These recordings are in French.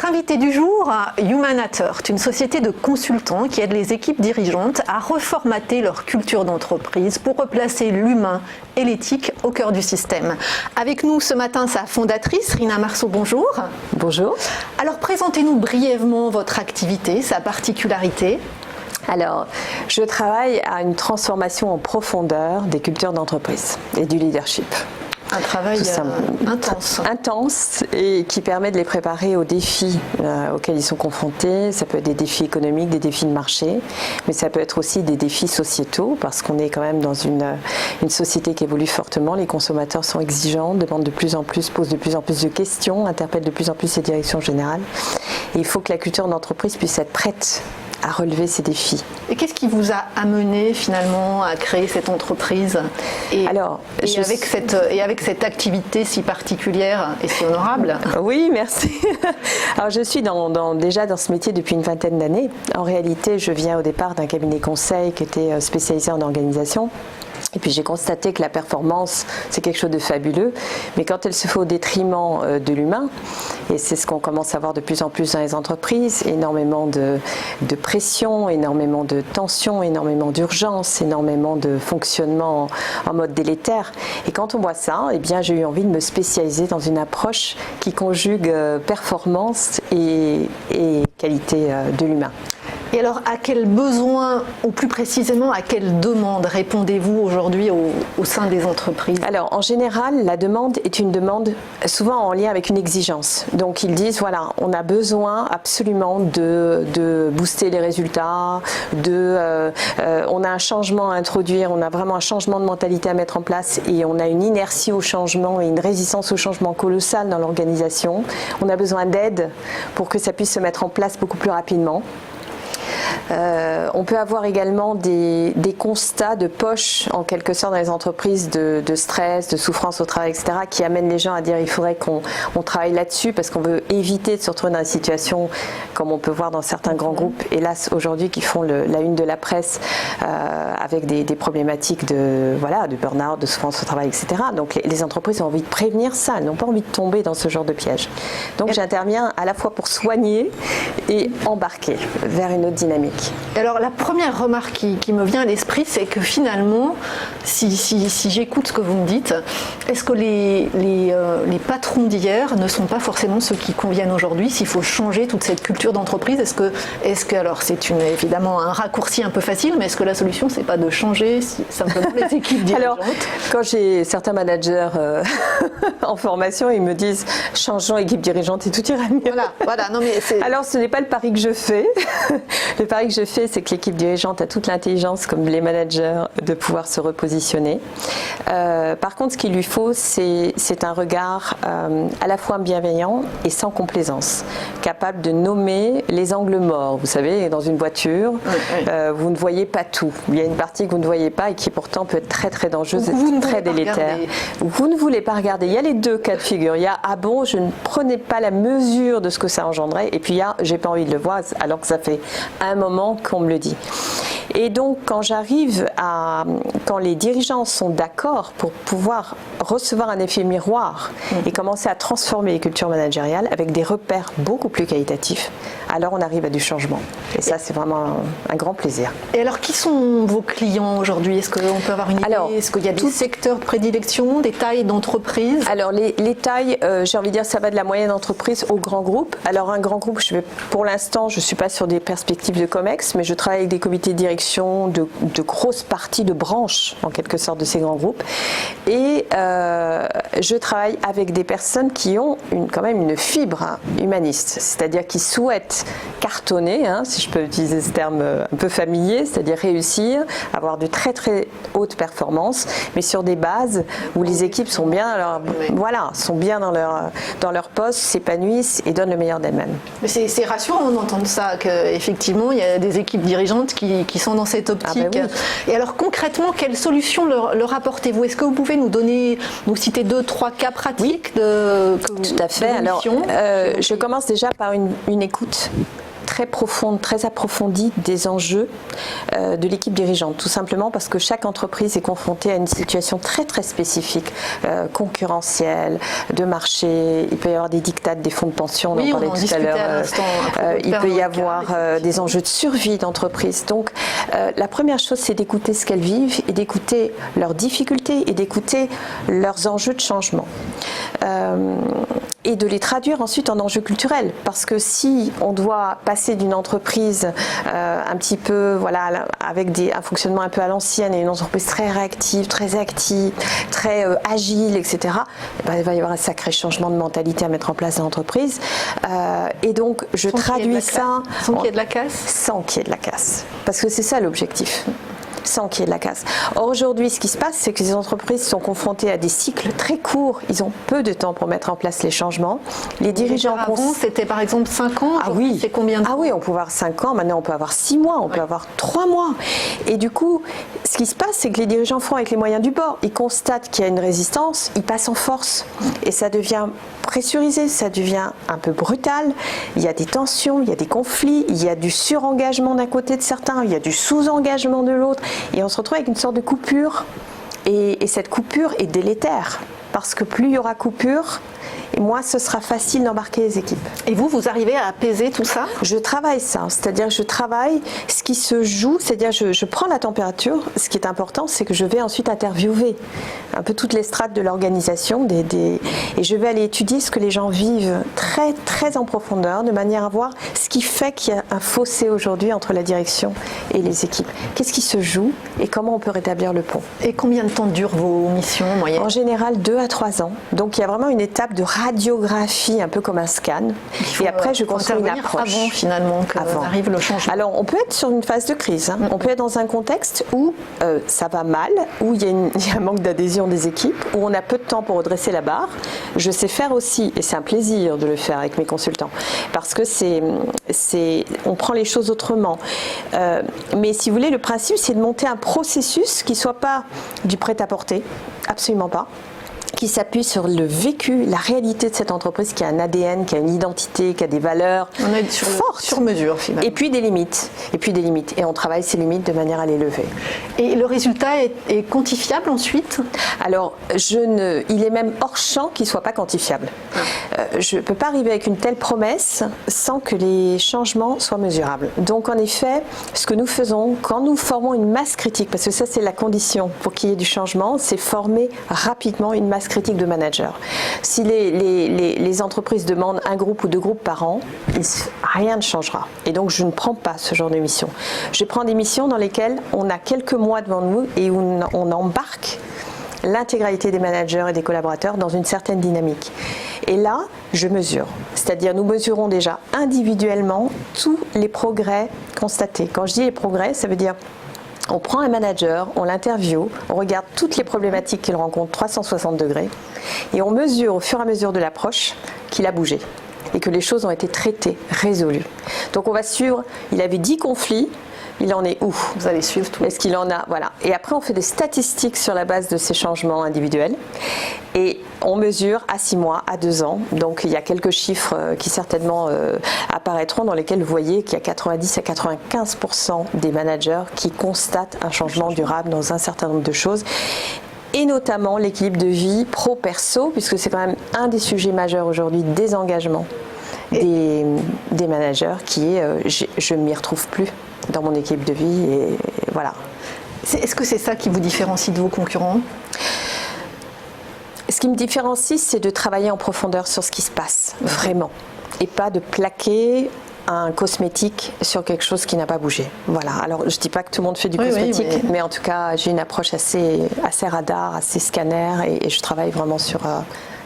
Notre invité du jour, Humanator, une société de consultants qui aide les équipes dirigeantes à reformater leur culture d'entreprise pour replacer l'humain et l'éthique au cœur du système. Avec nous ce matin, sa fondatrice, Rina Marceau, bonjour. Bonjour. Alors présentez-nous brièvement votre activité, sa particularité. Alors, je travaille à une transformation en profondeur des cultures d'entreprise et du leadership. Un travail intense. Intense et qui permet de les préparer aux défis auxquels ils sont confrontés. Ça peut être des défis économiques, des défis de marché, mais ça peut être aussi des défis sociétaux parce qu'on est quand même dans une société qui évolue fortement. Les consommateurs sont exigeants, demandent de plus en plus, posent de plus en plus de questions, interpellent de plus en plus les directions générales. Et il faut que la culture d'entreprise puisse être prête à relever ces défis. Et qu'est-ce qui vous a amené finalement à créer cette entreprise avec cette activité si particulière et si honorable? Oui, merci. Alors je suis déjà dans ce métier depuis une vingtaine d'années. En réalité, je viens au départ d'un cabinet conseil qui était spécialisé en organisation. Et puis j'ai constaté que la performance, c'est quelque chose de fabuleux, mais quand elle se fait au détriment de l'humain, et c'est ce qu'on commence à voir de plus en plus dans les entreprises, énormément de pression, énormément de tension, énormément d'urgence, énormément de fonctionnement en mode délétère. Et quand on voit ça, eh bien j'ai eu envie de me spécialiser dans une approche qui conjugue performance et qualité de l'humain. Et alors, à quel besoin, ou plus précisément, à quelle demande répondez-vous aujourd'hui au sein des entreprises? Alors, en général, la demande est une demande souvent en lien avec une exigence. Donc, ils disent, voilà, on a besoin absolument de booster les résultats, on a un changement à introduire, on a vraiment un changement de mentalité à mettre en place et on a une inertie au changement et une résistance au changement colossale dans l'organisation. On a besoin d'aide pour que ça puisse se mettre en place beaucoup plus rapidement. On peut avoir également des constats de poche en quelque sorte dans les entreprises de stress, de souffrance au travail, etc. qui amènent les gens à dire il faudrait qu'on travaille là-dessus parce qu'on veut éviter de se retrouver dans des situations comme on peut voir dans certains grands groupes, hélas aujourd'hui, qui font la une de la presse avec des problématiques de burn-out, de souffrance au travail, etc. Donc les entreprises ont envie de prévenir ça, elles n'ont pas envie de tomber dans ce genre de piège. Donc j'interviens à la fois pour soigner et embarquer vers une autre dynamique. Alors la première remarque qui me vient à l'esprit, c'est que finalement, si j'écoute ce que vous me dites, est-ce que les patrons d'hier ne sont pas forcément ceux qui conviennent aujourd'hui? S'il faut changer toute cette culture d'entreprise, est-ce que alors c'est évidemment un raccourci un peu facile, mais est-ce que la solution c'est pas de changer simplement les équipes dirigeantes? Alors quand j'ai certains managers en formation, ils me disent changeons équipe dirigeante et tout ira mieux. Voilà. Non, mais alors ce n'est pas le pari que je fais. Le pari que je fais, c'est que l'équipe dirigeante a toute l'intelligence, comme les managers, de pouvoir se repositionner. Par contre, ce qu'il lui faut, c'est un regard à la fois bienveillant et sans complaisance, capable de nommer les angles morts. Vous savez, dans une voiture, vous ne voyez pas tout. Il y a une partie que vous ne voyez pas et qui pourtant peut être très très dangereuse et très délétère. Vous ne voulez pas regarder. Il y a les deux cas de figure. Il y a ah bon, je ne prenais pas la mesure de ce que ça engendrait, et puis il y a j'ai pas envie de le voir alors que ça fait un moment qu'on me le dit. Et donc quand les dirigeants sont d'accord pour pouvoir recevoir un effet miroir et commencer à transformer les cultures managériales avec des repères beaucoup plus qualitatifs, alors on arrive à du changement. Et ça, c'est vraiment un grand plaisir. Et alors, qui sont vos clients aujourd'hui? Est-ce qu'on peut avoir une idée? Est-ce qu'il y a des secteurs de prédilection, des tailles d'entreprise? Alors, les tailles, j'ai envie de dire, ça va de la moyenne entreprise au grand groupe. Alors, un grand groupe, pour l'instant, je ne suis pas sur des perspectives de COMEX, mais je travaille avec des comités de direction de grosses parties de branches, en quelque sorte, de ces grands groupes. Et je travaille avec des personnes qui ont quand même une fibre humaniste, c'est-à-dire qui souhaitent cartonner, si je peux utiliser ce terme un peu familier, c'est-à-dire réussir, avoir de très très hautes performances, mais sur des bases où les équipes sont bien, dans leur poste, s'épanouissent et donnent le meilleur d'elles-mêmes. Mais c'est rassurant d'entendre ça, qu'effectivement il y a des équipes dirigeantes qui sont dans cette optique. Ah ben oui. Et alors concrètement, quelles solutions leur apportez-vous? Est-ce que vous pouvez nous citer 2-3 cas pratiques Tout à fait. Alors, je commence déjà par une écoute très profonde, très approfondie des enjeux de l'équipe dirigeante. Tout simplement parce que chaque entreprise est confrontée à une situation très très spécifique, concurrentielle, de marché. Il peut y avoir des dictates des fonds de pension, on en parlait tout à l'heure. Il peut y avoir des enjeux de survie d'entreprise. Donc la première chose, c'est d'écouter ce qu'elles vivent et d'écouter leurs difficultés et d'écouter leurs enjeux de changement. Et de les traduire ensuite en enjeux culturels. Parce que si on doit passer d'une entreprise un petit peu, voilà, avec un fonctionnement un peu à l'ancienne et une entreprise très réactive, très active, très agile, etc., ben, il va y avoir un sacré changement de mentalité à mettre en place dans l'entreprise. Et donc, je traduis ça... Sans qu'il y ait de la casse ? Sans qu'il y ait de la casse. Parce que c'est ça l'objectif. Sans qu'il y ait de la casse. Or, aujourd'hui, ce qui se passe, c'est que les entreprises sont confrontées à des cycles très courts. Ils ont peu de temps pour mettre en place les changements. Les dirigeants... Avant, c'était par exemple 5 ans. Ah oui. C'est combien de temps ? Ah oui, on peut avoir 5 ans. Maintenant, on peut avoir 6 mois. On peut avoir 3 mois. Et du coup, ce qui se passe, c'est que les dirigeants font avec les moyens du bord. Ils constatent qu'il y a une résistance. Ils passent en force. Et ça devient pressurisé. Ça devient un peu brutal. Il y a des tensions. Il y a des conflits. Il y a du surengagement d'un côté de certains. Il y a du sous-engagement de l'autre. Et on se retrouve avec une sorte de coupure. Et cette coupure est délétère. Parce que plus il y aura coupure, et moins ce sera facile d'embarquer les équipes. Et vous arrivez à apaiser tout ça ? Je travaille ça, c'est-à-dire je travaille ce qui se joue, c'est-à-dire je prends la température. Ce qui est important, c'est que je vais ensuite interviewer un peu toutes les strates de l'organisation et je vais aller étudier ce que les gens vivent très, très en profondeur, de manière à voir ce qui fait qu'il y a un fossé aujourd'hui entre la direction et les équipes. Qu'est-ce qui se joue et comment on peut rétablir le pont. Et combien de temps durent vos missions moyennes ? En général, 2 à 3 ans. Donc il y a vraiment une étape de radiographie, un peu comme un scan. Et après, je construis une approche. Avant, finalement, qu'arrive le changement. Alors, on peut être sur une phase de crise. On peut être dans un contexte où ça va mal, où il y a un manque d'adhésion des équipes, où on a peu de temps pour redresser la barre. Je sais faire aussi, et c'est un plaisir de le faire avec mes consultants, parce que on prend les choses autrement. Mais si vous voulez, le principe, c'est de monter un processus qui ne soit pas du prêt-à-porter, absolument pas, qui s'appuie sur le vécu, la réalité de cette entreprise qui a un ADN, qui a une identité, qui a des valeurs fortes. Sur mesure, finalement. Et puis des limites. Et on travaille ces limites de manière à les lever. Et le résultat est quantifiable ensuite ? Alors, il est même hors champ qu'il ne soit pas quantifiable. Je ne peux pas arriver avec une telle promesse sans que les changements soient mesurables. Donc, en effet, ce que nous faisons, quand nous formons une masse critique, parce que ça, c'est la condition pour qu'il y ait du changement, c'est former rapidement une masse critique de managers. Si les entreprises demandent 1 groupe ou 2 groupes par an, rien ne changera. Et donc, je ne prends pas ce genre de mission. Je prends des missions dans lesquelles on a quelques mois devant nous et où on embarque l'intégralité des managers et des collaborateurs dans une certaine dynamique. Et là, je mesure. C'est-à-dire, nous mesurons déjà individuellement tous les progrès constatés. Quand je dis les progrès, ça veut dire on prend un manager, on l'interviewe, on regarde toutes les problématiques qu'il rencontre 360 degrés et on mesure au fur et à mesure de l'approche qu'il a bougé et que les choses ont été traitées, résolues. Donc on va suivre, il avait 10 conflits, il en est où ? Vous allez suivre tout. Est-ce qu'il en a ? Voilà. Et après, on fait des statistiques sur la base de ces changements individuels. Et on mesure à 6 mois, à 2 ans. Donc, il y a quelques chiffres qui certainement apparaîtront dans lesquels vous voyez qu'il y a 90 à 95% des managers qui constatent un changement durable dans un certain nombre de choses. Et notamment l'équilibre de vie pro-perso, puisque c'est quand même un des sujets majeurs aujourd'hui des engagements des managers qui est je ne m'y retrouve plus dans mon équipe de vie et voilà. Est-ce que c'est ça qui vous différencie de vos concurrents ? Ce qui me différencie, c'est de travailler en profondeur sur ce qui se passe, vraiment, et pas de plaquer un cosmétique sur quelque chose qui n'a pas bougé. Voilà. Alors, je ne dis pas que tout le monde fait du cosmétique, mais en tout cas, j'ai une approche assez radar, assez scanner, et je travaille vraiment sur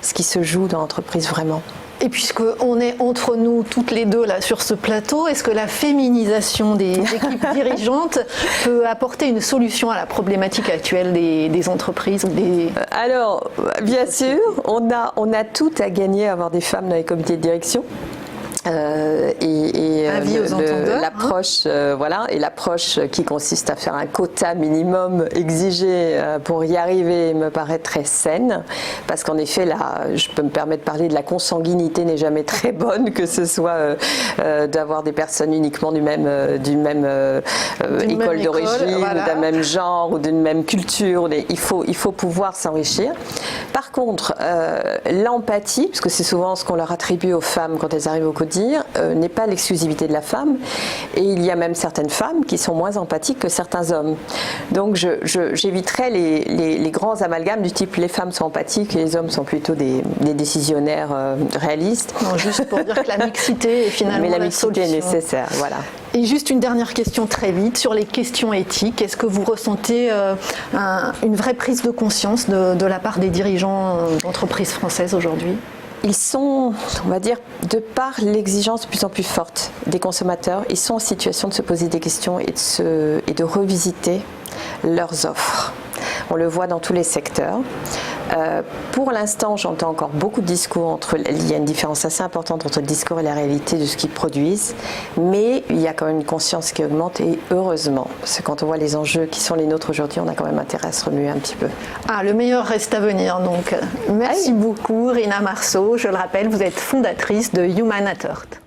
ce qui se joue dans l'entreprise vraiment. Et puisqu'on est entre nous toutes les deux là sur ce plateau, est-ce que la féminisation des équipes dirigeantes peut apporter une solution à la problématique actuelle des entreprises Alors, bien sûr, on a tout à gagner à avoir des femmes dans les comités de direction. Avis aux entendeurs, l'approche, voilà, et l'approche qui consiste à faire un quota minimum exigé pour y arriver me paraît très saine, parce qu'en effet, là, je peux me permettre de parler de la consanguinité n'est jamais très bonne, que ce soit d'avoir des personnes uniquement d'une même école d'origine, voilà, d'un même genre ou d'une même culture. Il faut pouvoir s'enrichir. Par contre, l'empathie, parce que c'est souvent ce qu'on leur attribue aux femmes quand elles arrivent au CODIR, n'est pas l'exclusivité de la femme, et il y a même certaines femmes qui sont moins empathiques que certains hommes. Donc j'éviterais les grands amalgames du type les femmes sont empathiques et les hommes sont plutôt des décisionnaires réalistes. Non, juste pour dire que la mixité est finalement mais la solution. Mixité est nécessaire, voilà. Et juste une dernière question très vite sur les questions éthiques. Est-ce que vous ressentez une vraie prise de conscience de la part des dirigeants d'entreprises françaises aujourd'hui ? Ils sont, on va dire, de par l'exigence de plus en plus forte des consommateurs, ils sont en situation de se poser des questions et de revisiter leurs offres. On le voit dans tous les secteurs. Pour l'instant, j'entends encore beaucoup de discours il y a une différence assez importante entre le discours et la réalité de ce qu'ils produisent, mais il y a quand même une conscience qui augmente, et heureusement, parce que quand on voit les enjeux qui sont les nôtres aujourd'hui, on a quand même intérêt à se remuer un petit peu. Ah, le meilleur reste à venir, donc. Merci beaucoup, Rina Marceau. Je le rappelle, vous êtes fondatrice de Human at Heart.